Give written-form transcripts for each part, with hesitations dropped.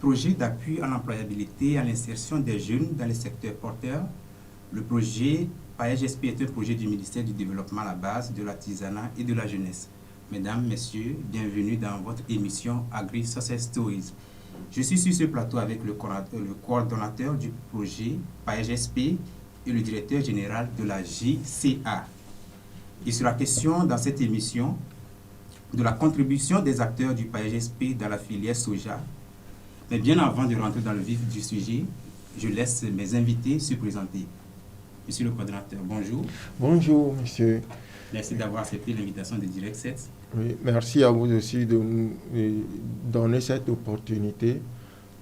projet d'appui à l'employabilité et à l'insertion des jeunes dans les secteurs porteurs. Le projet PAEGSP est un projet du ministère du Développement à la base de l'artisanat et de la jeunesse. Mesdames, Messieurs, bienvenue dans votre émission Agri-Success Stories. Je suis sur ce plateau avec le coordonnateur du projet PAEGSP et le directeur général de la JCA. Il sera question dans cette émission de la contribution des acteurs du PAEGSP dans la filière soja. Mais bien avant de rentrer dans le vif du sujet, je laisse mes invités se présenter. Monsieur le coordonnateur, bonjour. Bonjour, monsieur. Merci d'avoir accepté l'invitation de Direct 7. Oui, merci à vous aussi de nous donner cette opportunité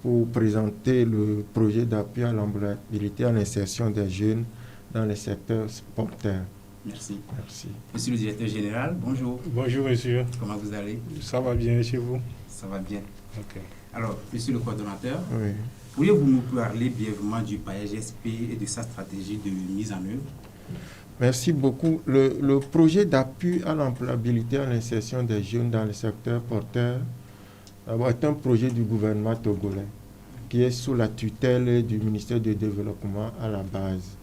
pour présenter le projet d'appui à l'employabilité et à l'insertion des jeunes dans les secteurs porteurs. Merci. Merci. Monsieur le directeur général, bonjour. Bonjour, monsieur. Comment vous allez? Ça va bien chez vous? Ça va bien. Ok. Alors, monsieur le coordonnateur, Oui. pourriez-vous nous parler brièvement du PAEGSP et de sa stratégie de mise en œuvre? Merci beaucoup. Le projet d'appui à l'employabilité et à l'insertion des jeunes dans le secteur porteur est un projet du gouvernement togolais qui est sous la tutelle du ministère du Développement à la base.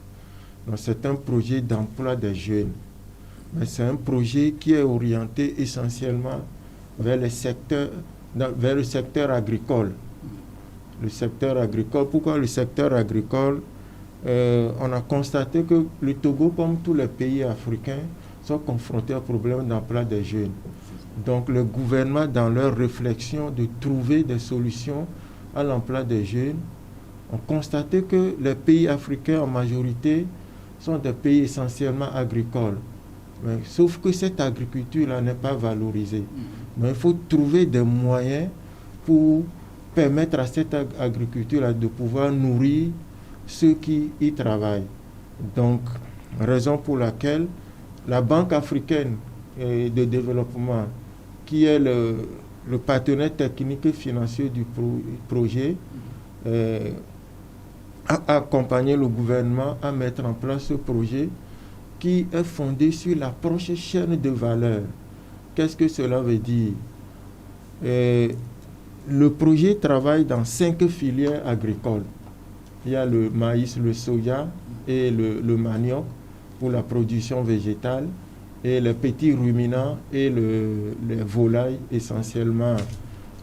Donc, c'est un projet d'emploi des jeunes. Mais c'est un projet qui est orienté essentiellement vers le secteur agricole. Le secteur agricole. Pourquoi le secteur agricole? On a constaté que le Togo, comme tous les pays africains, sont confrontés au problème d'emploi des jeunes. Donc le gouvernement, dans leur réflexion de trouver des solutions à l'emploi des jeunes, ont constaté que les pays africains en majorité sont des pays essentiellement agricoles. Mais, sauf que cette agriculture-là n'est pas valorisée. Mais il faut trouver des moyens pour permettre à cette agriculture-là de pouvoir nourrir ceux qui y travaillent. Donc, raison pour laquelle la Banque africaine de développement, qui est le partenaire technique et financier du projet, a accompagné le gouvernement à mettre en place ce projet qui est fondé sur l'approche chaîne de valeur. Qu'est-ce que cela veut dire? Le projet travaille dans 5 filières agricoles. Il y a le maïs, le soja et le manioc pour la production végétale, et les petits ruminants et les volailles, essentiellement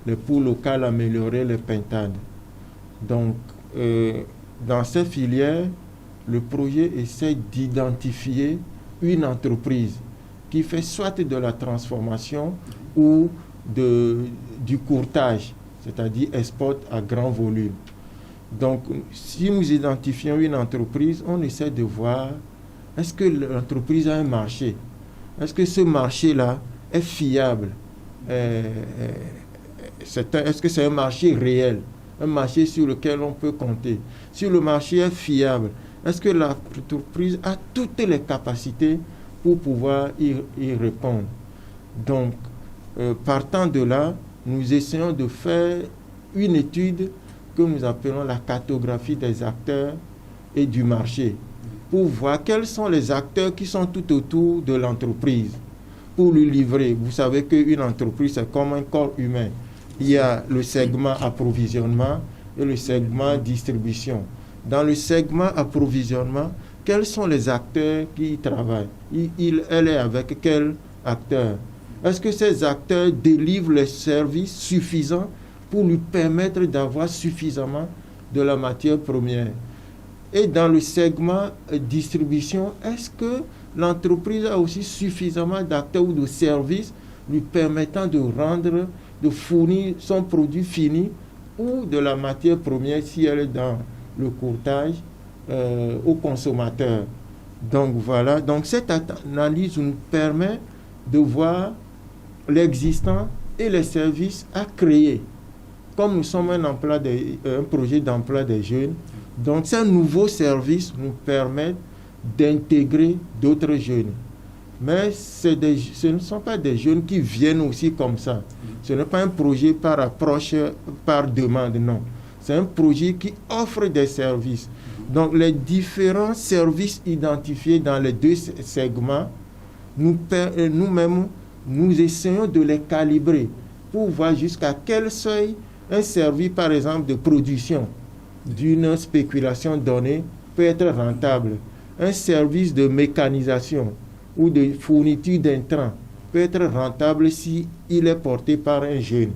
les poules locales améliorées, les pintades. Donc, dans ces filières, le projet essaie d'identifier une entreprise qui fait soit de la transformation ou du courtage, c'est-à-dire export à grand volume. Donc, si nous identifions une entreprise, on essaie de voir, est-ce que l'entreprise a un marché? Est-ce que ce marché-là est fiable? Est-ce que c'est un marché réel? Un marché sur lequel on peut compter? Si le marché est fiable, est-ce que l'entreprise a toutes les capacités pour pouvoir y répondre? Donc, partant de là, nous essayons de faire une étude que nous appelons la cartographie des acteurs et du marché, pour voir quels sont les acteurs qui sont tout autour de l'entreprise, pour lui livrer. Vous savez qu'une entreprise, c'est comme un corps humain. Il y a le segment approvisionnement et le segment distribution. Dans le segment approvisionnement, quels sont les acteurs qui y travaillent? Elle est avec quel acteur? Est-ce que ces acteurs délivrent les services suffisants pour lui permettre d'avoir suffisamment de la matière première? Et dans le segment distribution, est-ce que l'entreprise a aussi suffisamment d'acteurs ou de services lui permettant de fournir son produit fini ou de la matière première si elle est dans le courtage au consommateur? Donc voilà, donc cette analyse nous permet de voir l'existant et les services à créer. Comme nous sommes un projet d'emploi des jeunes, donc ces nouveaux services nous permettent d'intégrer d'autres jeunes. Mais ce ne sont pas des jeunes qui viennent aussi comme ça. Ce n'est pas un projet par approche, par demande, non. C'est un projet qui offre des services. Donc les différents services identifiés dans les 2 segments, nous-mêmes, nous essayons de les calibrer pour voir jusqu'à quel seuil Un service, par exemple, de production d'une spéculation donnée peut être rentable. Un service de mécanisation ou de fourniture d'intrants peut être rentable si il est porté par un jeune.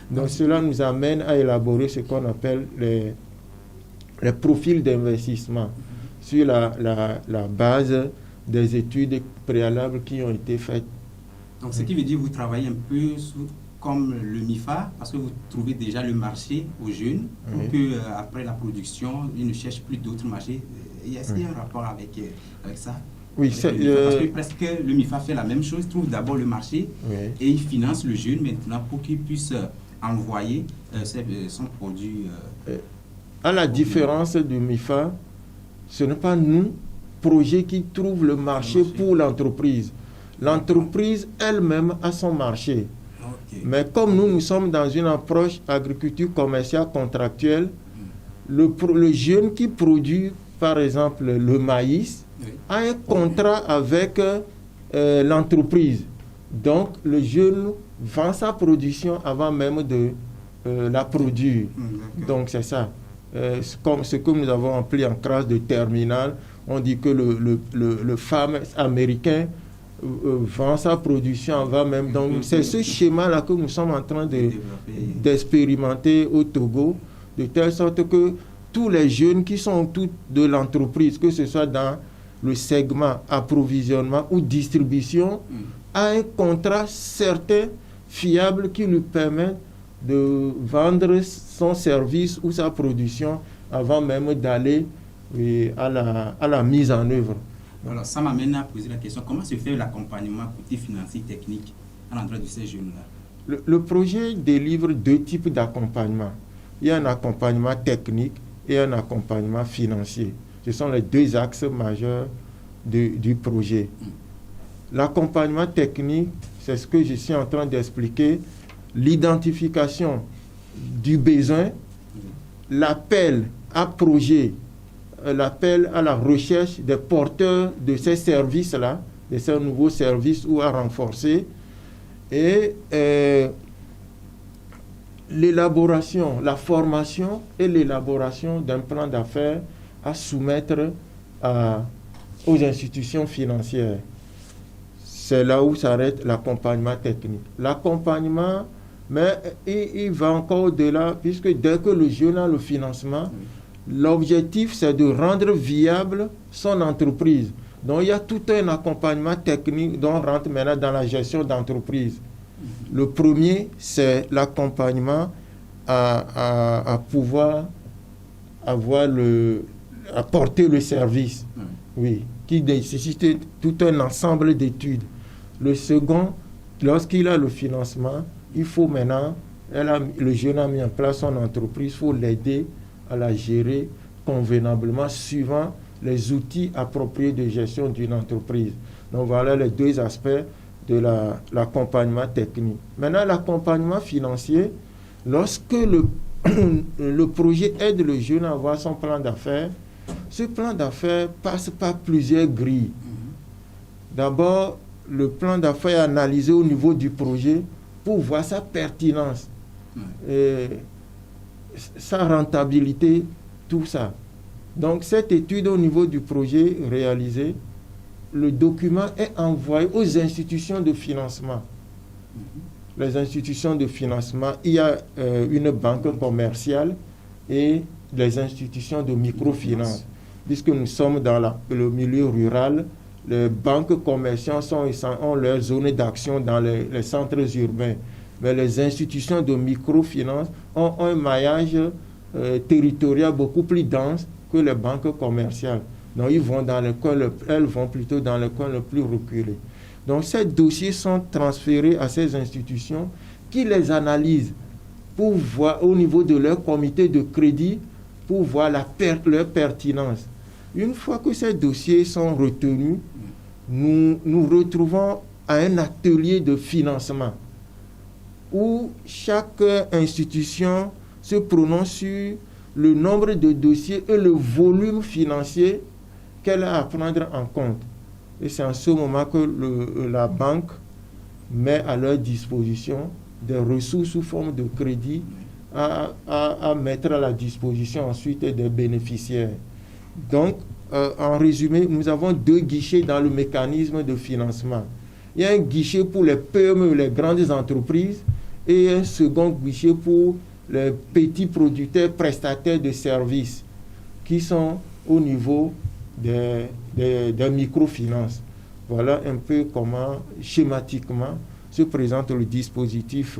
Donc cela nous amène à élaborer ce qu'on appelle les profils d'investissement sur la base des études préalables qui ont été faites. Donc ce qui veut dire que vous travaillez un peu comme le MIFA, parce que vous trouvez déjà le marché aux jeunes, pour que après la production, ils ne cherchent plus d'autres marchés. Est-ce qu'il y a un rapport avec ça? Oui, parce que presque le MIFA fait la même chose, il trouve d'abord le marché et il finance le jeune maintenant pour qu'il puisse envoyer son produit. À la différence du MIFA, ce n'est pas nous, projet, qui trouve le marché pour l'entreprise. L'entreprise elle-même a son marché. Okay. Mais comme nous sommes dans une approche agriculture commerciale contractuelle, le jeune qui produit, par exemple, le maïs, a un contrat avec l'entreprise. Donc, le jeune vend sa production avant même de la produire. Donc, c'est ça. Comme ce que nous avons appelé en classe de terminale, on dit que le farm américain vend sa production avant même. Donc, c'est ce schéma-là que nous sommes en train d'expérimenter au Togo, de telle sorte que tous les jeunes qui sont autour de l'entreprise, que ce soit dans le segment approvisionnement ou distribution, a un contrat certain, fiable, qui lui permet de vendre son service ou sa production avant même d'aller à la mise en œuvre. Alors, ça m'amène à poser la question, comment se fait l'accompagnement côté financier technique à l'endroit de ces jeunes-là? Le projet délivre deux types d'accompagnement. Il y a un accompagnement technique et un accompagnement financier. Ce sont les deux axes majeurs du projet. L'accompagnement technique, c'est ce que je suis en train d'expliquer, l'identification du besoin, l'appel à projet, l'appel à la recherche des porteurs de ces services-là, de ces nouveaux services ou à renforcer, et l'élaboration, la formation et l'élaboration d'un plan d'affaires à soumettre aux institutions financières. C'est là où s'arrête l'accompagnement technique. L'accompagnement, mais il va encore au-delà, puisque dès que le jeune a le financement, l'objectif, c'est de rendre viable son entreprise. Donc, il y a tout un accompagnement technique dont on rentre maintenant dans la gestion d'entreprise. Le premier, c'est l'accompagnement à pouvoir apporter le service, qui nécessite tout un ensemble d'études. Le second, lorsqu'il a le financement, il faut maintenant, le jeune a mis en place son entreprise, il faut l'aider à la gérer convenablement suivant les outils appropriés de gestion d'une entreprise. Donc voilà les deux aspects de l'accompagnement technique. Maintenant, l'accompagnement financier, lorsque le projet aide le jeune à avoir son plan d'affaires, ce plan d'affaires passe par plusieurs grilles. D'abord, le plan d'affaires est analysé au niveau du projet pour voir sa pertinence, sa rentabilité, tout ça. Donc, cette étude au niveau du projet réalisée, le document est envoyé aux institutions de financement. Les institutions de financement, il y a une banque commerciale et les institutions de microfinance. Puisque nous sommes dans le milieu rural, les banques commerciales ont leur zone d'action dans les centres urbains. Mais les institutions de microfinance ont un maillage territorial beaucoup plus dense que les banques commerciales. Donc, elles vont plutôt dans les coins les plus reculés. Donc, ces dossiers sont transférés à ces institutions qui les analysent pour voir au niveau de leur comité de crédit, pour voir leur pertinence. Une fois que ces dossiers sont retenus, nous nous retrouvons à un atelier de financement où chaque institution se prononce sur le nombre de dossiers et le volume financier qu'elle a à prendre en compte. Et c'est en ce moment que la banque met à leur disposition des ressources sous forme de crédit à mettre à la disposition ensuite des bénéficiaires. Donc, en résumé, nous avons 2 guichets dans le mécanisme de financement. Il y a un guichet pour les PME, les grandes entreprises, et un second guichet pour les petits producteurs prestataires de services qui sont au niveau des microfinances. Voilà un peu comment, schématiquement, se présente le dispositif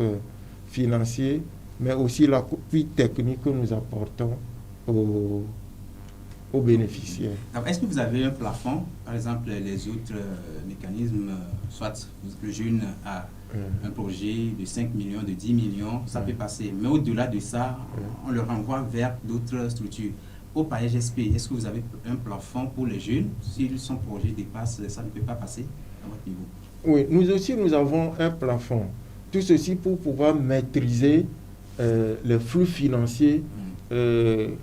financier, mais aussi l'appui technique que nous apportons aux bénéficiaires. Alors, est-ce que vous avez un plafond? Par exemple, les autres mécanismes, soit le jeune a un projet de 5 millions, de 10 millions, ça peut passer. Mais au-delà de ça, on le renvoie vers d'autres structures. Au PAEGSP, est-ce que vous avez un plafond pour les jeunes? Si son projet dépasse, ça ne peut pas passer à votre niveau? Oui, nous aussi, nous avons un plafond. Tout ceci pour pouvoir maîtriser les flux financiers, le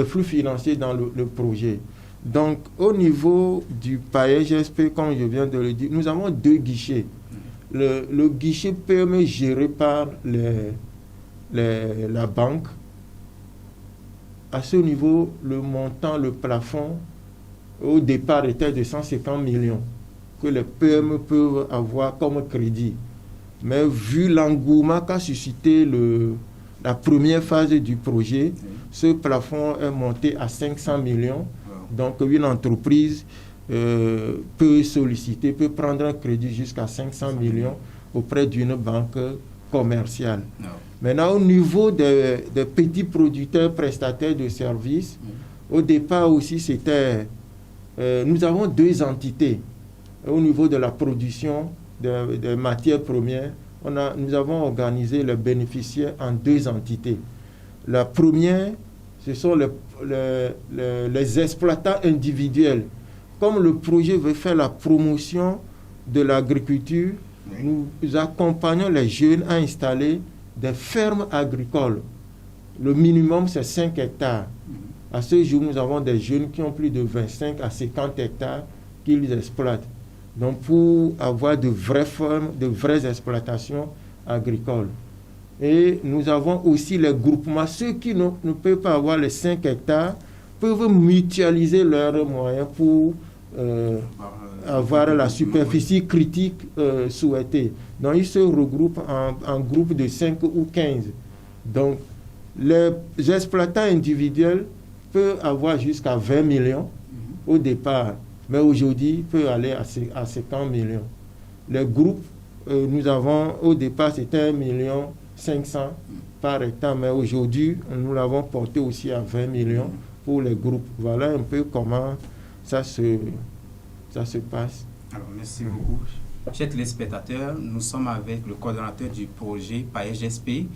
flux financier dans le projet. Donc, au niveau du PAEGSP, comme je viens de le dire, nous avons 2 guichets. Le guichet PME géré par la banque. À ce niveau, le montant, le plafond, au départ était de 150 millions que les PME peuvent avoir comme crédit. Mais vu l'engouement qu'a suscité la première phase du projet, ce plafond est monté à 500 millions. Donc, une entreprise peut solliciter, peut prendre un crédit jusqu'à 500 millions auprès d'une banque commerciale. Maintenant, au niveau des petits producteurs prestataires de services, au départ aussi, nous avons 2 entités. Au niveau de la production des matières premières, nous avons organisé les bénéficiaires en 2 entités. La première, ce sont les exploitants individuels. Comme le projet veut faire la promotion de l'agriculture, nous accompagnons les jeunes à installer des fermes agricoles. Le minimum, c'est 5 hectares. À ce jour, nous avons des jeunes qui ont plus de 25 à 50 hectares qu'ils exploitent. Donc, pour avoir de vraies fermes, de vraies exploitations agricoles. Et nous avons aussi les groupements. Ceux qui ne peuvent pas avoir les 5 hectares peuvent mutualiser leurs moyens pour avoir la superficie critique souhaitée. Donc, ils se regroupent en groupes de 5 ou 15. Donc, les exploitants individuels peuvent avoir jusqu'à 20 millions au départ, mais aujourd'hui, peuvent aller à 50 millions. Les groupes, nous avons, au départ, c'était 1,5 million par hectare, mais aujourd'hui, nous l'avons porté aussi à 20 millions pour les groupes. Voilà un peu comment ça se passe. Alors, merci beaucoup. Chers téléspectateurs, nous sommes avec le coordonnateur du projet PAEGSP.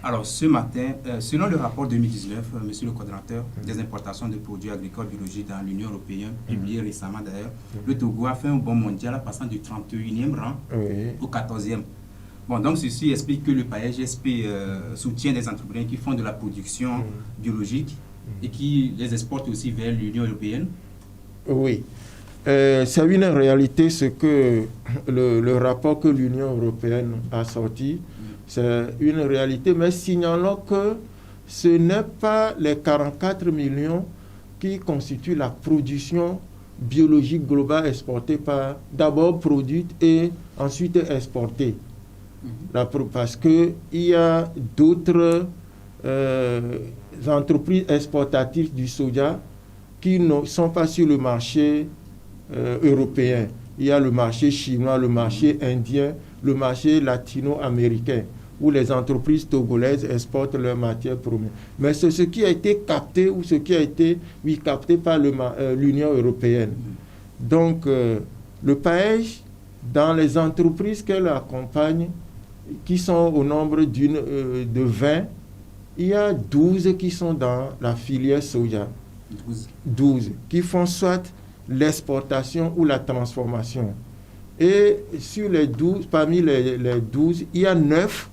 Alors, ce matin, selon le rapport 2019, monsieur le coordonnateur des importations de produits agricoles biologiques dans l'Union européenne, publié récemment d'ailleurs, le Togo a fait un bond mondial passant du 31e rang au 14e. Bon, donc ceci explique que le PAEGSP soutient des entreprises qui font de la production biologique et qui les exportent aussi vers l'Union européenne. Oui. C'est une réalité, ce que le rapport que l'Union européenne a sorti, c'est une réalité, mais signalons que ce n'est pas les 44 millions qui constituent la production biologique globale exportée d'abord produite et ensuite exportée. Parce qu'il y a d'autres entreprises exportatrices du soja qui ne sont pas sur le marché européen. Il y a le marché chinois, le marché indien, le marché latino-américain, où les entreprises togolaises exportent leurs matières premières. Mais c'est ce qui a été capté ou ce qui a été capté par l'Union européenne. Donc, le PAEG, dans les entreprises qu'elle accompagne, qui sont au nombre de 20, il y a 12 qui sont dans la filière soja. 12 qui font soit l'exportation ou la transformation. Et sur les 12, parmi les 12, il y a 9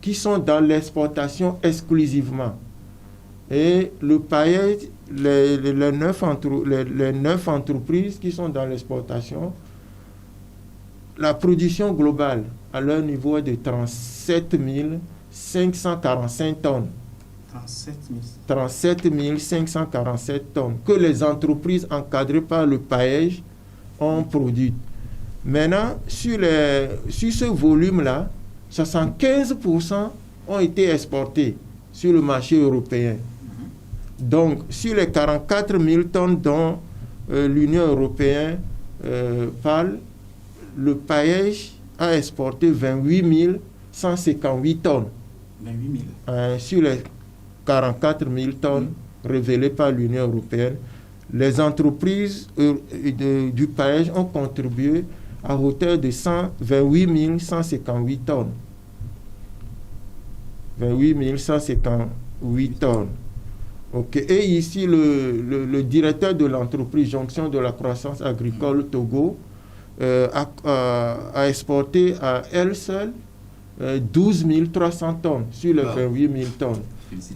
qui sont dans l'exportation exclusivement. Et le PAEG, les 9 entreprises qui sont dans l'exportation, la production globale à leur niveau est de 37 545 tonnes. 37 000. 547 tonnes que les entreprises encadrées par le PAEJ ont produites. Maintenant, sur ce volume-là, 75% ont été exportés sur le marché européen. Donc, sur les 44 000 tonnes dont l'Union européenne parle, le PAEJ a exporté 28 158 tonnes. 28 000. Sur les 44 000 tonnes révélées par l'Union européenne, les entreprises du PAEJ ont contribué à hauteur de 28 158 tonnes. 28 158 tonnes. Ok. Et ici, le directeur de l'entreprise Jonction de la croissance agricole Togo a exporté à elle seule 12 300 tonnes sur les 28 000 tonnes.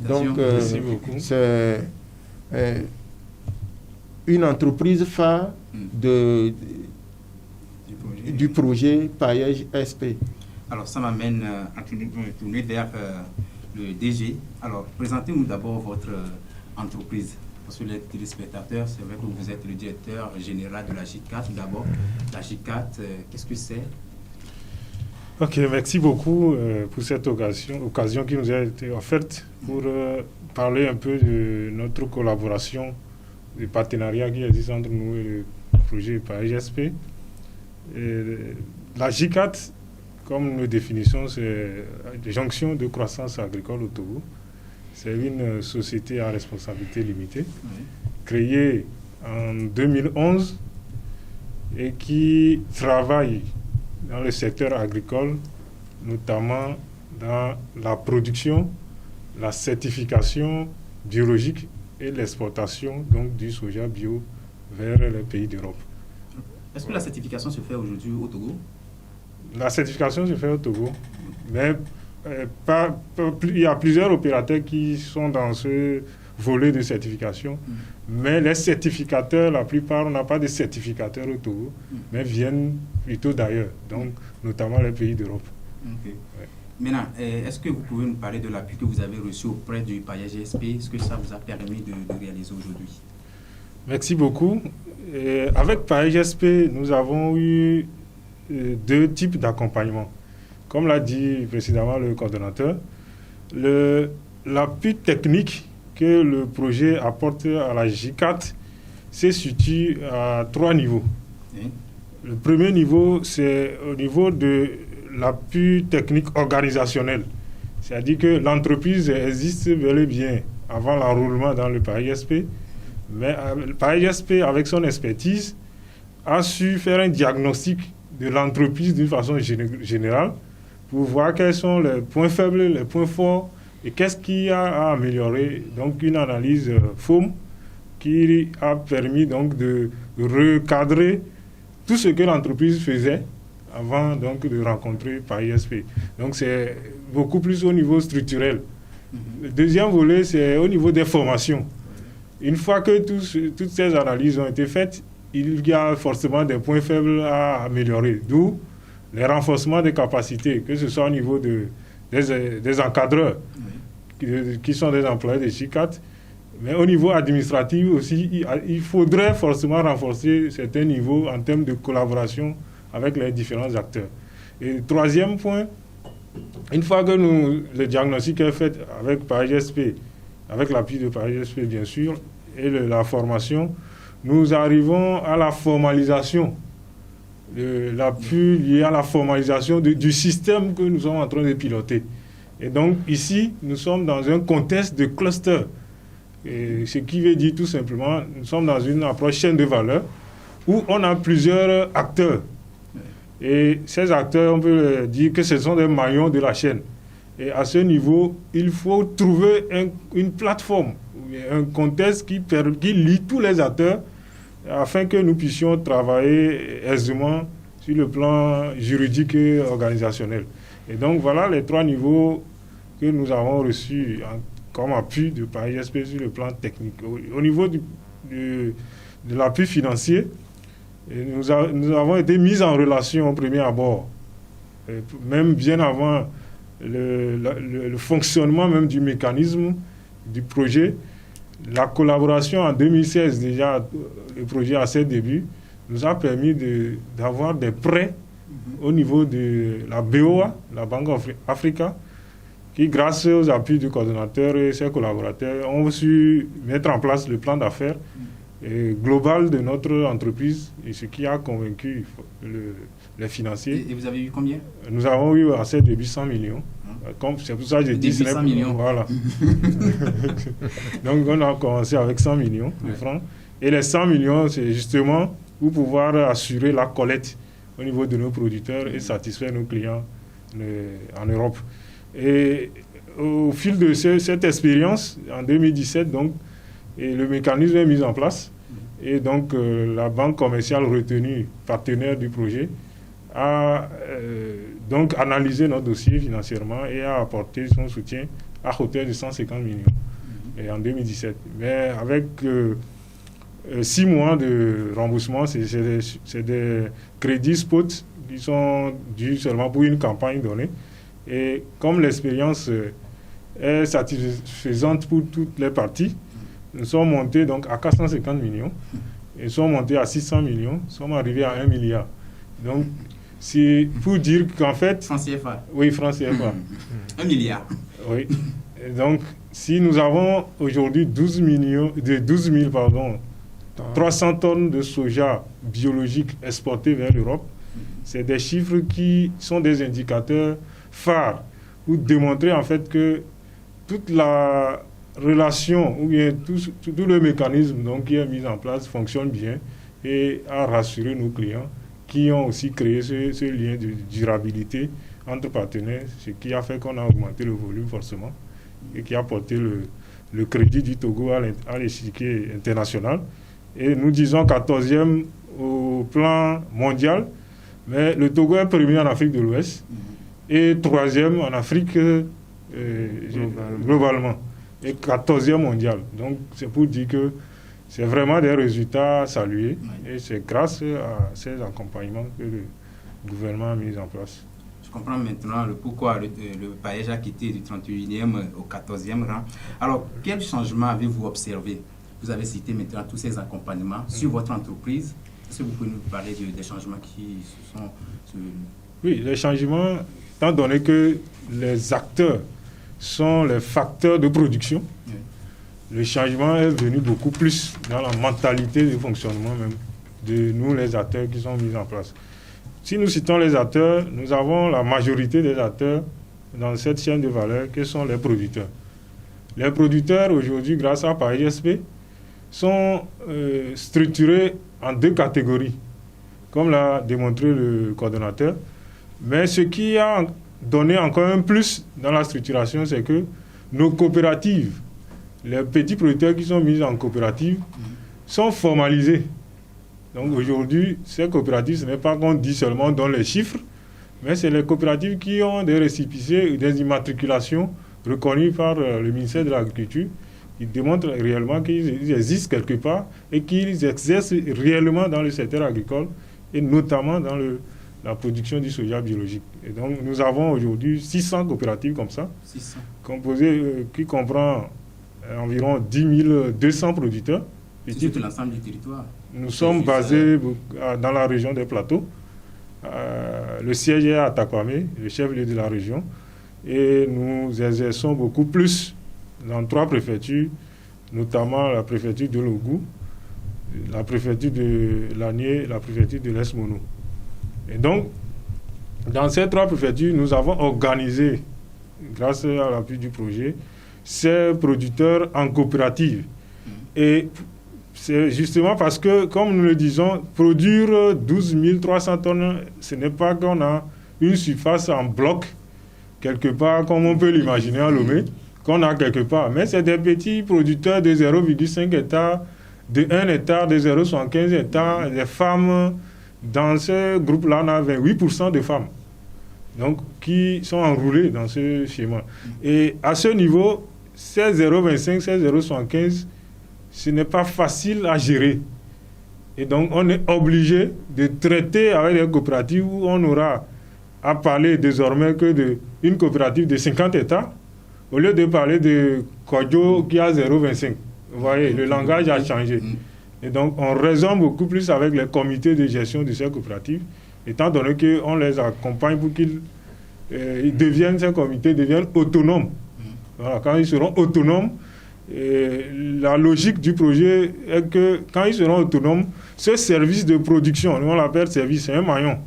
Donc, merci beaucoup. C'est une entreprise phare du projet PAEJ SP. Alors, ça m'amène à tourner vers le DG. Alors, présentez-nous d'abord votre entreprise. Parce que les téléspectateurs, c'est vrai que vous êtes le directeur général de la JICAT. D'abord, la JICAT, qu'est-ce que c'est? Ok, merci beaucoup pour cette occasion qui nous a été offerte pour parler un peu de notre collaboration, du partenariat qui existe entre nous et le projet PAEJ SP. La JICAT, comme nous le définissons, c'est une jonction de croissance agricole au Togo. C'est une société à responsabilité limitée, créée en 2011 et qui travaille dans le secteur agricole, notamment dans la production, la certification biologique et l'exportation donc, du soja bio vers les pays d'Europe. Est-ce que la certification se fait aujourd'hui au Togo? La certification se fait au Togo, mais il y a plusieurs opérateurs qui sont dans ce volet de certification, mais les certificateurs, la plupart, on n'a pas de certificateurs au Togo, mais viennent plutôt d'ailleurs, donc notamment les pays d'Europe. Okay. Ouais. Maintenant, est-ce que vous pouvez nous parler de l'appui que vous avez reçu auprès du PAEJ SP? Ce que ça vous a permis de réaliser aujourd'hui? Merci beaucoup. Avec PAEJ SP, nous avons eu deux types d'accompagnement. Comme l'a dit précédemment le coordonnateur, l'appui technique que le projet apporte à la JICAT se situe à 3 niveaux. Oui. Le premier niveau, c'est au niveau de l'appui technique organisationnel. C'est-à-dire que l'entreprise existe bel et bien avant l'enrôlement dans le PAEJ SP, mais le PAEJ SP, avec son expertise, a su faire un diagnostic de l'entreprise d'une façon générale pour voir quels sont les points faibles, les points forts et qu'est-ce qu'il y a à améliorer. Donc une analyse FOM qui a permis donc de recadrer tout ce que l'entreprise faisait avant donc de rencontrer PAEJ SP. Donc c'est beaucoup plus au niveau structurel. Le deuxième volet, c'est au niveau des formations. Une fois que toutes ces analyses ont été faites, il y a forcément des points faibles à améliorer. D'où les renforcements des capacités, que ce soit au niveau des encadreurs qui sont des employés de JICAT, mais au niveau administratif aussi, il faudrait forcément renforcer certains niveaux en termes de collaboration avec les différents acteurs. Et troisième point, une fois que le diagnostic est fait avec PAEJ SP, avec l'appui de PAEJ SP bien sûr, et la formation, nous arrivons à la formalisation, l'appui lié à la formalisation du système que nous sommes en train de piloter. Et donc ici, nous sommes dans un contexte de cluster. Et ce qui veut dire tout simplement, nous sommes dans une approche chaîne de valeur où on a plusieurs acteurs. Et ces acteurs, on peut dire que ce sont des maillons de la chaîne. Et à ce niveau, il faut trouver une plateforme, un contexte qui lie tous les acteurs afin que nous puissions travailler aisément sur le plan juridique et organisationnel. Et donc voilà les 3 niveaux que nous avons reçus comme appui de PAEJ SP sur le plan technique. Au niveau de l'appui financier, nous avons été mis en relation au premier abord, même bien avant le fonctionnement même du mécanisme du projet. La collaboration en 2016, déjà, le projet à ses débuts, nous a permis d'avoir des prêts au niveau de la BOA, la Banque Africa, qui, grâce aux appuis du coordonnateur et ses collaborateurs, ont su mettre en place le plan d'affaires global de notre entreprise, et ce qui a convaincu les financiers. Et vous avez eu combien? Nous avons eu à ses débuts 100 millions. C'est pour ça que j'ai dit 100 millions. Voilà. Donc on a commencé avec 100 millions de francs. Et les 100 millions, c'est justement pour pouvoir assurer la collecte au niveau de nos producteurs et satisfaire nos clients en Europe. Et au fil de cette expérience, en 2017, donc, et le mécanisme est mis en place. Et donc, la banque commerciale retenue, partenaire du projet, a donc analysé notre dossier financièrement et a apporté son soutien à hauteur de 150 millions et en 2017. Mais avec 6 mois de remboursement, c'est des crédits spot qui sont dus seulement pour une campagne donnée. Et comme l'expérience est satisfaisante pour toutes les parties, nous sommes montés donc à 450 millions, et sommes montés à 600 millions, sommes arrivés à 1 milliard. Donc, c'est pour dire qu'en fait... France CFA. Oui, France CFA. 1 milliard. Oui. Et donc, si nous avons aujourd'hui 12 000 300 tonnes de soja biologique exportées vers l'Europe, c'est des chiffres qui sont des indicateurs phares pour démontrer en fait que toute la relation ou bien tout le mécanisme donc, qui est mis en place fonctionne bien et a rassuré nos clients qui ont aussi créé ce lien de durabilité entre partenaires, ce qui a fait qu'on a augmenté le volume forcément et qui a porté le crédit du Togo à l'échiquier international. Et nous disons 14e au plan mondial, mais le Togo est premier en Afrique de l'Ouest et 3e en Afrique globalement et 14e mondial. Donc c'est pour dire que c'est vraiment des résultats salués et c'est grâce à ces accompagnements que le gouvernement a mis en place. Je comprends maintenant pourquoi le paillage a quitté du 31e au 14e rang. Alors, quel changement avez-vous observé? Vous avez cité maintenant tous ces accompagnements sur votre entreprise. Est-ce que vous pouvez nous parler des changements qui se sont... Oui, les changements, étant donné que les acteurs sont les facteurs de production, le changement est venu beaucoup plus dans la mentalité de fonctionnement même de nous, les acteurs qui sont mis en place. Si nous citons les acteurs, nous avons la majorité des acteurs dans cette chaîne de valeur qui sont les producteurs. Les producteurs, aujourd'hui, grâce à Paris GSP, sont structurés en 2 catégories, comme l'a démontré le coordonnateur. Mais ce qui a donné encore un plus dans la structuration, c'est que nos coopératives, les petits producteurs qui sont mis en coopérative, sont formalisés. Donc aujourd'hui, ces coopératives, ce n'est pas qu'on dit seulement dans les chiffres, mais c'est les coopératives qui ont des récépissés, des immatriculations reconnues par le ministère de l'Agriculture, qui démontrent réellement qu'ils existent quelque part et qu'ils exercent réellement dans le secteur agricole et notamment dans la production du soja biologique. Et donc nous avons aujourd'hui 600 coopératives comme ça, 600. Composées, qui comprend environ 10 200 producteurs. C'est tout l'ensemble du territoire. Nous sommes basés dans la région des Plateaux. Le siège est à Takwame, le chef-lieu de la région. Et nous exerçons beaucoup plus dans 3 préfectures, notamment la préfecture de Logou, la préfecture de Lanier, la préfecture de l'Est-Mono. Et donc, dans ces 3 préfectures, nous avons organisé, grâce à l'appui du projet, ces producteurs en coopérative. Et c'est justement parce que, comme nous le disons, produire 12 300 tonnes, ce n'est pas qu'on a une surface en bloc, quelque part, comme on peut l'imaginer à Lomé, qu'on a quelque part. Mais c'est des petits producteurs de 0,5 hectares, de 1 hectare, de 0,75 hectares. Les femmes, dans ce groupe-là, on a 28% de femmes, donc, qui sont enroulées dans ce schéma. Et à ce niveau, ces 0,25, ces 0,75, ce n'est pas facile à gérer. Et donc, on est obligé de traiter avec les coopératives où on aura à parler désormais que d'une coopérative de 50 hectares, au lieu de parler de Kodjo qui a 0,25. Vous voyez, le langage a changé. Et donc, on raisonne beaucoup plus avec les comités de gestion de ces coopératives, étant donné qu'on les accompagne pour qu'ils deviennent, ces comités deviennent autonomes. Voilà, quand ils seront autonomes, la logique du projet est que quand ils seront autonomes, ce service de production, on l'appelle service, c'est un maillon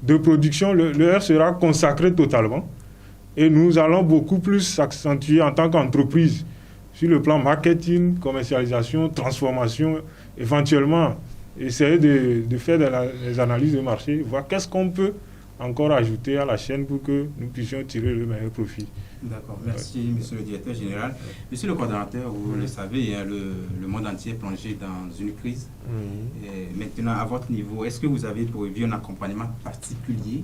de production, leur sera consacré totalement. Et nous allons beaucoup plus s'accentuer en tant qu'entreprise sur le plan marketing, commercialisation, transformation, éventuellement essayer de faire des analyses de marché, voir qu'est-ce qu'on peut encore ajouter à la chaîne pour que nous puissions tirer le meilleur profit. D'accord, merci monsieur le directeur général. Monsieur le coordonnateur, vous le savez, le monde entier est plongé dans une crise. Et maintenant, à votre niveau, est-ce que vous avez prévu un accompagnement particulier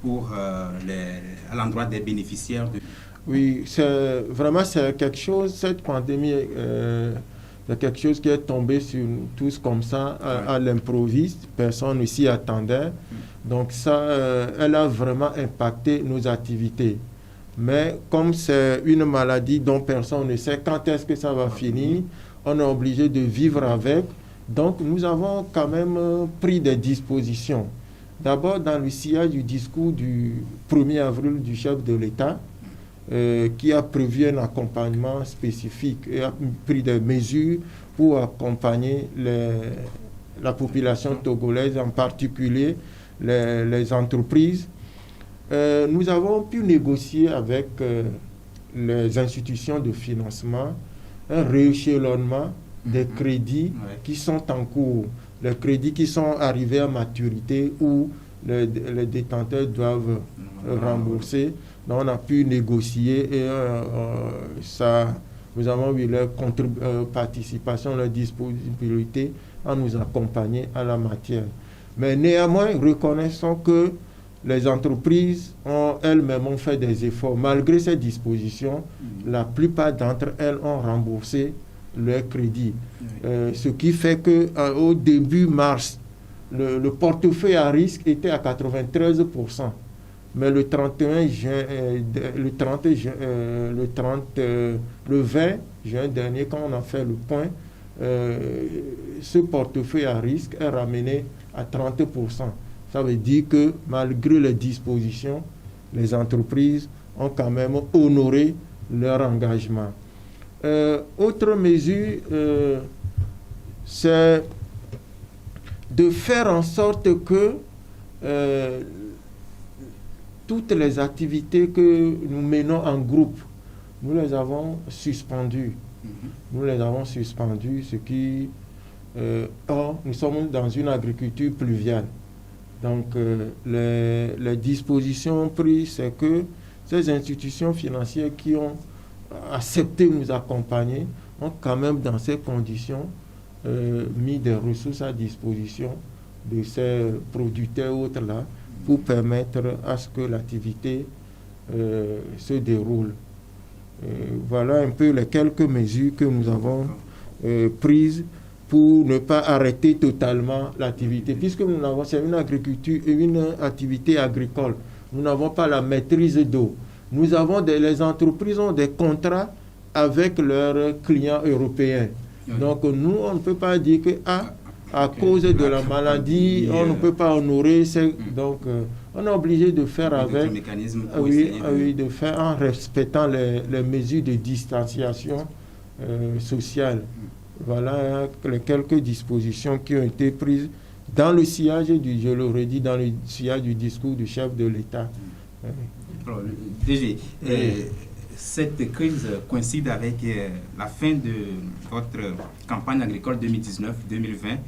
pour à l'endroit des bénéficiaires Oui, c'est quelque chose, cette pandémie, c'est quelque chose qui est tombé sur nous tous comme ça, à l'improviste, personne ne s'y attendait. Donc ça, elle a vraiment impacté nos activités. Mais comme c'est une maladie dont personne ne sait quand est-ce que ça va finir, on est obligé de vivre avec. Donc nous avons quand même pris des dispositions. D'abord, dans le sillage du discours du 1er avril du chef de l'État, qui a prévu un accompagnement spécifique et a pris des mesures pour accompagner la population togolaise, en particulier les entreprises. Nous avons pu négocier avec les institutions de financement un rééchelonnement des crédits qui sont en cours, les crédits qui sont arrivés à maturité où les détenteurs doivent rembourser. Donc on a pu négocier et nous avons eu leur participation, leur disponibilité à nous accompagner à la matière. Mais néanmoins, reconnaissons que les entreprises ont elles-mêmes fait des efforts. Malgré ces dispositions, la plupart d'entre elles ont remboursé leurs crédits. Ce qui fait qu'au début mars, le portefeuille à risque était à 93%. Mais le 20 juin dernier, quand on a fait le point, ce portefeuille à risque est ramené à 30%. Ça veut dire que malgré les dispositions, les entreprises ont quand même honoré leur engagement. Autre mesure, c'est de faire en sorte que toutes les activités que nous menons en groupe, nous les avons suspendues. Nous les avons suspendues, ce qui... nous sommes dans une agriculture pluviale. Donc, les dispositions prises, c'est que ces institutions financières qui ont accepté de nous accompagner ont quand même, dans ces conditions, mis des ressources à disposition de ces producteurs autres-là pour permettre à ce que l'activité se déroule. Voilà un peu les quelques mesures que nous avons prises pour ne pas arrêter totalement l'activité, puisque c'est une agriculture, une activité agricole. Nous n'avons pas la maîtrise d'eau. Nous avons les entreprises ont des contrats avec leurs clients européens. Donc nous, on ne peut pas dire que à cause de la maladie, on ne peut pas honorer. Donc on est obligé de faire avec, de faire en respectant les mesures de distanciation sociale. Voilà les quelques dispositions qui ont été prises dans le sillage, je le redis, dans le sillage du discours du chef de l'État. Alors, DG, cette crise coïncide avec la fin de votre campagne agricole 2019-2020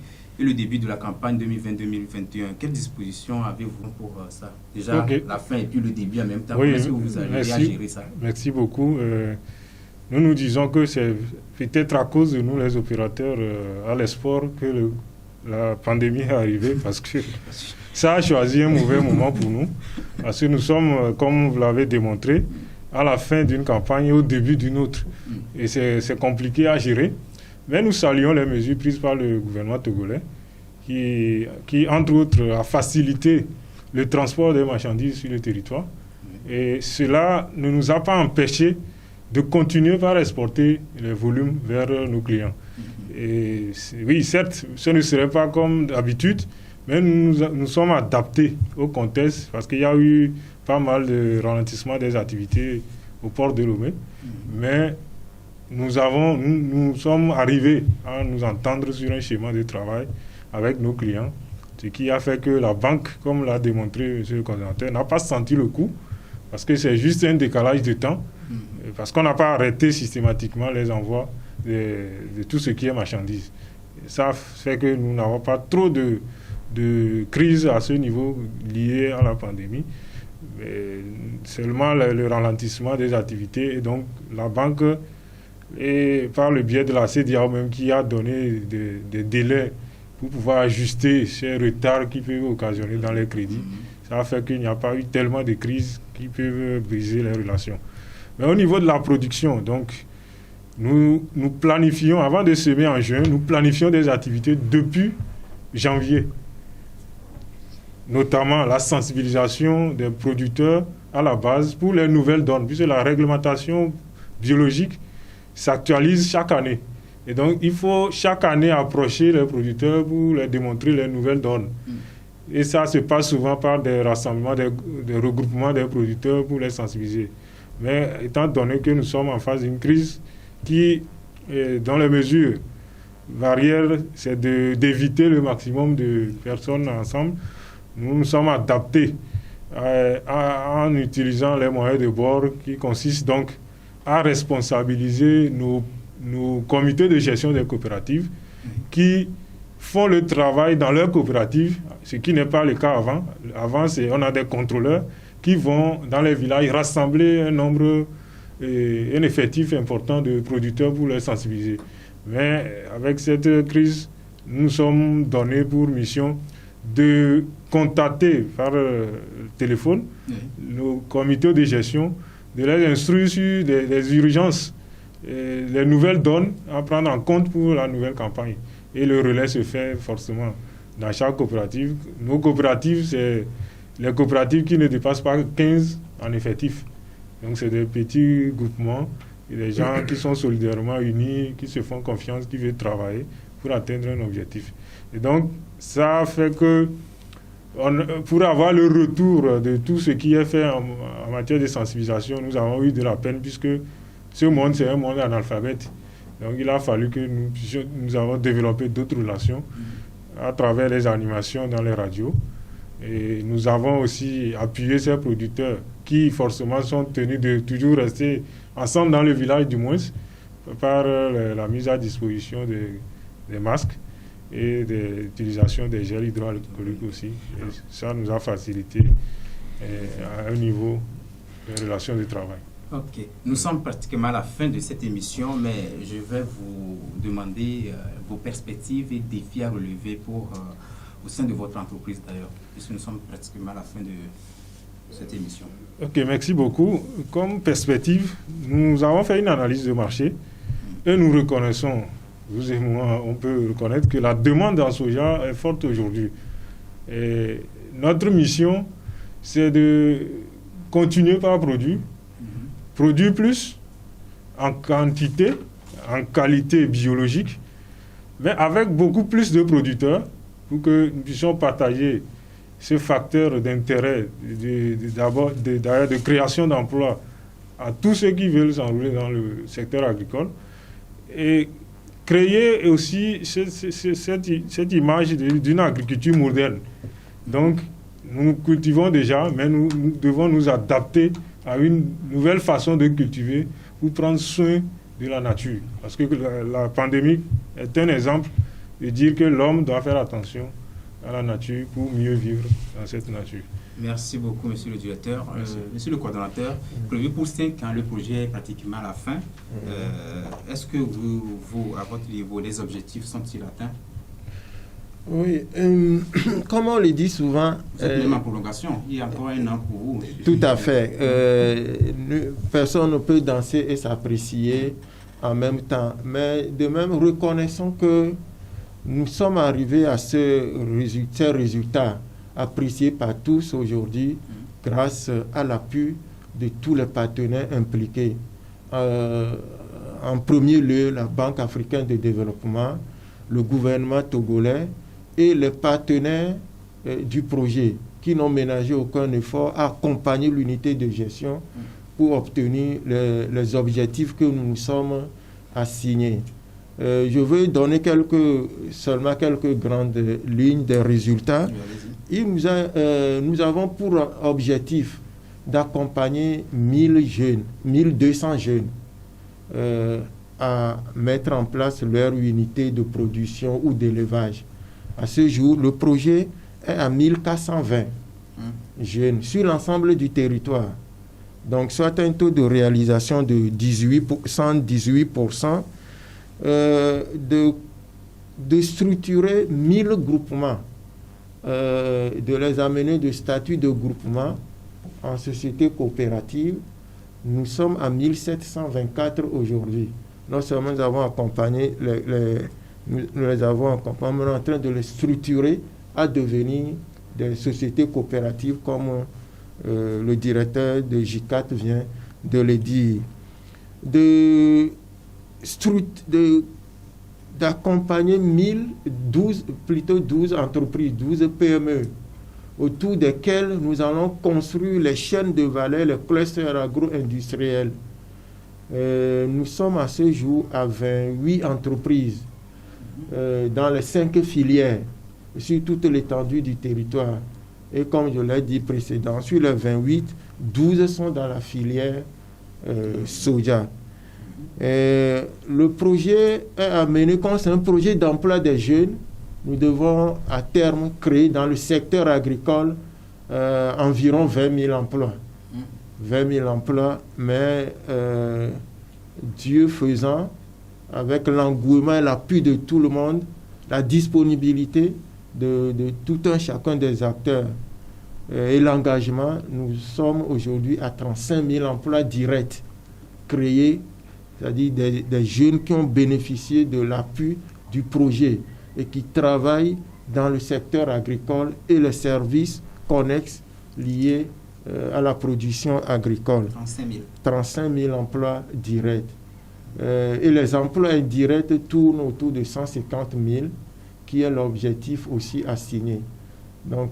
et le début de la campagne 2020-2021. Quelles dispositions avez-vous pour ça? Déjà, la fin et puis le début en même temps. Comment est-ce que vous allez à gérer ça? Merci beaucoup. Nous disons que c'est peut-être à cause de nous, les opérateurs, à l'espoir que la pandémie est arrivée, parce que ça a choisi un mauvais moment pour nous. Parce que nous sommes, comme vous l'avez démontré, à la fin d'une campagne et au début d'une autre. Et c'est compliqué à gérer. Mais nous saluons les mesures prises par le gouvernement togolais qui entre autres, a facilité le transport des marchandises sur le territoire. Et cela ne nous a pas empêché de continuer par exporter les volumes vers nos clients. Et oui, certes, ce ne serait pas comme d'habitude, mais nous sommes adaptés au contexte parce qu'il y a eu pas mal de ralentissement des activités au port de Lomé. Mais nous sommes arrivés à nous entendre sur un schéma de travail avec nos clients, ce qui a fait que la banque, comme l'a démontré M. le coordonnateur, n'a pas senti le coup, parce que c'est juste un décalage de temps, parce qu'on n'a pas arrêté systématiquement les envois de tout ce qui est marchandises. Ça fait que nous n'avons pas trop de crise à ce niveau lié à la pandémie, mais seulement le ralentissement des activités. Et donc la banque, et par le biais de la CEDEAO même, qui a donné des délais pour pouvoir ajuster ces retards qui peuvent occasionner dans les crédits, ça a fait qu'il n'y a pas eu tellement de crises qui peuvent briser les relations. Mais au niveau de la production, donc, nous planifions, avant de semer en juin, nous planifions des activités depuis janvier. Notamment la sensibilisation des producteurs à la base pour les nouvelles donnes, puisque la réglementation biologique s'actualise chaque année. Et donc, il faut chaque année approcher les producteurs pour leur démontrer les nouvelles donnes. Et ça se passe souvent par des rassemblements, des regroupements des producteurs pour les sensibiliser. Mais étant donné que nous sommes en face d'une crise qui, dans les mesures barrières, c'est d'éviter le maximum de personnes ensemble, nous nous sommes adaptés en utilisant les moyens de bord qui consistent donc à responsabiliser nos comités de gestion des coopératives qui font le travail dans leur coopérative, ce qui n'est pas le cas avant. Avant, on a des contrôleurs qui vont dans les villages rassembler un effectif important de producteurs pour les sensibiliser. Mais avec cette crise, nous sommes donnés pour mission de contacter par téléphone nos comités de gestion, de les instruire sur des urgences, les nouvelles donnes à prendre en compte pour la nouvelle campagne. Et le relais se fait forcément dans chaque coopérative. Nos coopératives, c'est les coopératives qui ne dépassent pas 15 en effectif. Donc c'est des petits groupements, et des gens qui sont solidairement unis, qui se font confiance, qui veulent travailler pour atteindre un objectif. Et donc ça fait que pour avoir le retour de tout ce qui est fait en matière de sensibilisation, nous avons eu de la peine puisque ce monde, c'est un monde analphabète. Donc il a fallu que nous avons développé d'autres relations à travers les animations dans les radios. Et nous avons aussi appuyé ces producteurs qui forcément sont tenus de toujours rester ensemble dans le village du moins par la mise à disposition des masques et l'utilisation des gels hydroalcooliques aussi. Et ça nous a facilité à un niveau de relations de travail. Ok. Nous sommes pratiquement à la fin de cette émission, mais je vais vous demander vos perspectives et défis à relever au sein de votre entreprise d'ailleurs, puisque nous sommes pratiquement à la fin de cette émission. Ok, merci beaucoup. Comme perspective, nous avons fait une analyse de marché et nous reconnaissons, vous et moi, on peut reconnaître que la demande en soja est forte aujourd'hui. Et notre mission, c'est de continuer par produire plus en quantité, en qualité biologique, mais avec beaucoup plus de producteurs pour que nous puissions partager ce facteur d'intérêt, d'abord de création d'emplois à tous ceux qui veulent s'enrôler dans le secteur agricole et créer aussi cette image d'une agriculture moderne. Donc, nous cultivons déjà, mais nous devons nous adapter à une nouvelle façon de cultiver pour prendre soin de la nature. Parce que la pandémie est un exemple de dire que l'homme doit faire attention à la nature pour mieux vivre dans cette nature. Merci beaucoup, monsieur le directeur. Monsieur le coordonnateur, prévu pour 5 ans, le projet est pratiquement à la fin. Est-ce que vous, à votre niveau, les objectifs sont-ils atteints? Oui, comme on le dit souvent... Vous êtes même en prolongation, il y a encore un an pour vous. Tout à fait. Personne ne peut danser et s'apprécier en même temps. Mais de même, reconnaissons que nous sommes arrivés à ces résultats apprécié par tous aujourd'hui grâce à l'appui de tous les partenaires impliqués. En premier lieu, la Banque africaine de développement, le gouvernement togolais et les partenaires du projet qui n'ont ménagé aucun effort à accompagner l'unité de gestion pour obtenir les objectifs que nous nous sommes assignés. Je veux donner seulement quelques grandes lignes des résultats. Nous avons pour objectif d'accompagner 1200 jeunes à mettre en place leur unité de production ou d'élevage. À ce jour, le projet est à 1420 jeunes sur l'ensemble du territoire. Donc, soit un taux de réalisation de 18%, de structurer 1000 groupements, de les amener de statut de groupement en société coopérative. Nous sommes à 1724 aujourd'hui. Non seulement nous avons accompagné nous les avons accompagnés, mais nous sommes en train de les structurer à devenir des sociétés coopératives comme le directeur de JICAT vient de le dire. D'accompagner 12 entreprises, 12 PME, autour desquelles nous allons construire les chaînes de valeur, les clusters agro-industriels. Nous sommes à ce jour à 28 entreprises dans les 5 filières, sur toute l'étendue du territoire. Et comme je l'ai dit précédemment, sur les 28, 12 sont dans la filière soja. Le projet est amené comme c'est un projet d'emploi des jeunes. Nous devons à terme créer dans le secteur agricole environ 20 000 emplois. 20 000 emplois, mais Dieu faisant, avec l'engouement et l'appui de tout le monde, la disponibilité de tout un chacun des acteurs et l'engagement, nous sommes aujourd'hui à 35 000 emplois directs créés, c'est-à-dire des jeunes qui ont bénéficié de l'appui du projet et qui travaillent dans le secteur agricole et les services connexes liés à la production agricole. 35 000 emplois directs. Et les emplois indirects tournent autour de 150 000, qui est l'objectif aussi assigné. Donc,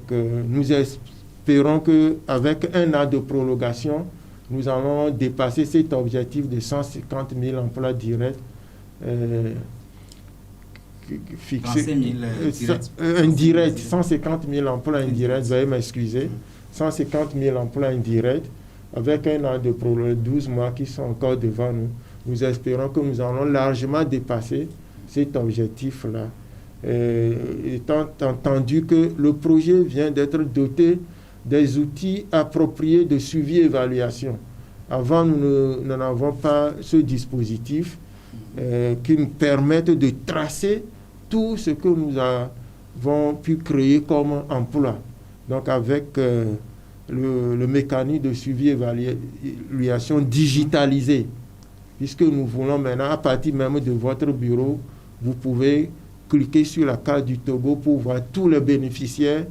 nous espérons qu'avec un an de prolongation, nous allons dépasser cet objectif de 150 000 emplois directs fixés. 35 000 indirects, 150 000 emplois indirects, veuillez m'excuser, 150 000 emplois indirects, avec un an de prolongation, 12 mois qui sont encore devant nous. Nous espérons que nous allons largement dépasser cet objectif-là. Étant entendu que le projet vient d'être doté des outils appropriés de suivi et évaluation. Avant, nous n'avons pas ce dispositif qui nous permette de tracer tout ce que nous avons pu créer comme emploi. Donc, avec le mécanisme de suivi et évaluation digitalisé, puisque nous voulons maintenant, à partir même de votre bureau, vous pouvez cliquer sur la carte du Togo pour voir tous les bénéficiaires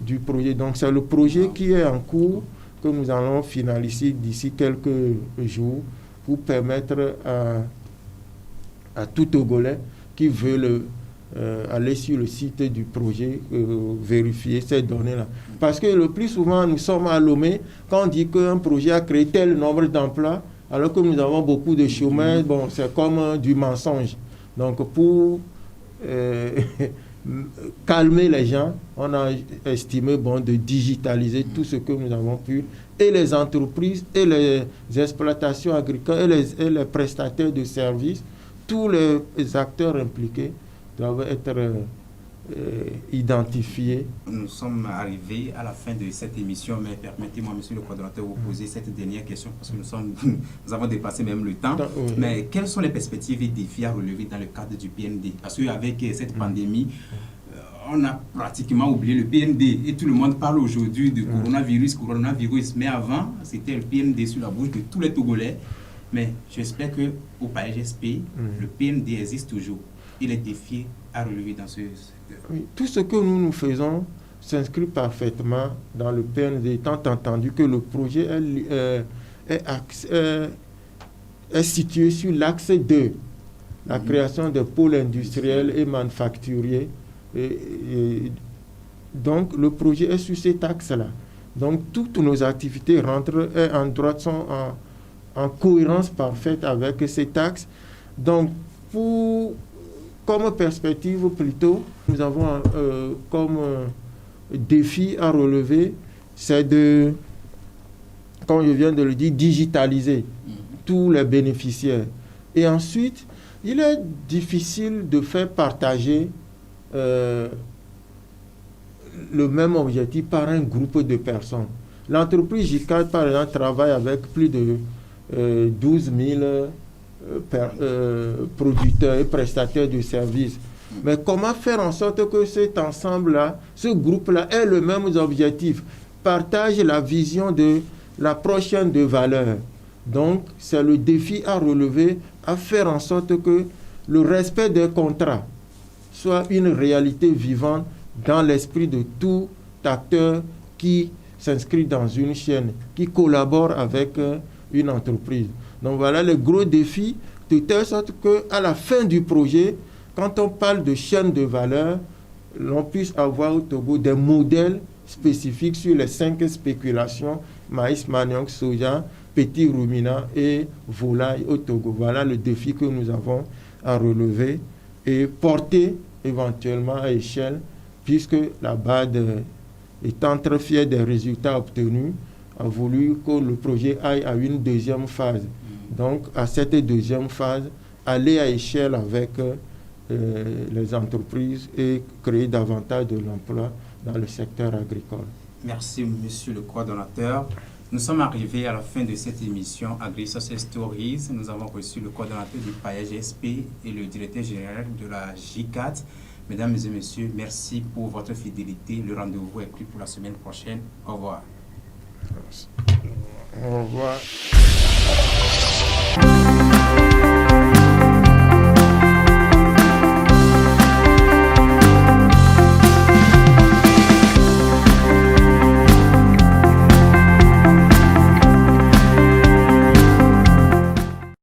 du projet. Donc, c'est le projet qui est en cours, que nous allons finaliser d'ici quelques jours pour permettre à tout Togolais qui veut aller sur le site du projet, vérifier ces données-là. Parce que le plus souvent, nous sommes à Lomé, quand on dit qu'un projet a créé tel nombre d'emplois, alors que nous avons beaucoup de chômeurs, bon, c'est comme du mensonge. Donc, pour calmer les gens, on a estimé de digitaliser tout ce que nous avons pu, et les entreprises, et les exploitations agricoles, et les prestataires de services, tous les acteurs impliqués doivent être identifiés. Nous sommes arrivés à la fin de cette émission, mais permettez-moi, monsieur le coordonnateur, de vous poser cette dernière question, parce que nous avons dépassé même le temps. Mais quelles sont les perspectives et défis à relever dans le cadre du PND? Parce qu'avec cette pandémie, on a pratiquement oublié le PND, et tout le monde parle aujourd'hui de coronavirus, mais avant, c'était le PND sur la bouche de tous les Togolais. Mais j'espère qu'au PAEGSP, le PND existe toujours. Et les défis à relever dans ce secteur. Oui, tout ce que nous faisons, s'inscrit parfaitement dans le PND, étant entendu que le projet est situé sur l'axe 2, la création de pôles industriels et manufacturiers. Donc, le projet est sur cet axe-là. Donc, toutes nos activités rentrent en droite, sont en cohérence parfaite avec cet axe. Donc, comme perspective plutôt, nous avons comme défi à relever, c'est de, comme je viens de le dire, digitaliser tous les bénéficiaires. Et ensuite, il est difficile de faire partager le même objectif par un groupe de personnes. L'entreprise JICAD, par exemple, travaille avec plus de 12 000 producteurs et prestataires de services. Mais comment faire en sorte que cet ensemble-là, ce groupe-là, ait le même objectif, partage la vision de la prochaine de valeur. Donc, c'est le défi à relever, à faire en sorte que le respect des contrats soit une réalité vivante dans l'esprit de tout acteur qui s'inscrit dans une chaîne, qui collabore avec une entreprise. Donc voilà le gros défi, de telle sorte qu'à la fin du projet, quand on parle de chaîne de valeur, l'on puisse avoir au Togo des modèles spécifiques sur les 5 spéculations, maïs, manioc, soja, petits ruminants et volailles au Togo. Voilà le défi que nous avons à relever et porter éventuellement à échelle, puisque la BAD, étant très fière des résultats obtenus, a voulu que le projet aille à une deuxième phase. Donc, à cette deuxième phase, aller à échelle avec les entreprises et créer davantage de l'emploi dans le secteur agricole. Merci, monsieur le coordonnateur. Nous sommes arrivés à la fin de cette émission Agri-Success Stories. Nous avons reçu le coordonnateur du PAEGSP et le directeur général de la JICAD. Mesdames et messieurs, merci pour votre fidélité. Le rendez-vous est pris pour la semaine prochaine. Au revoir. Au revoir.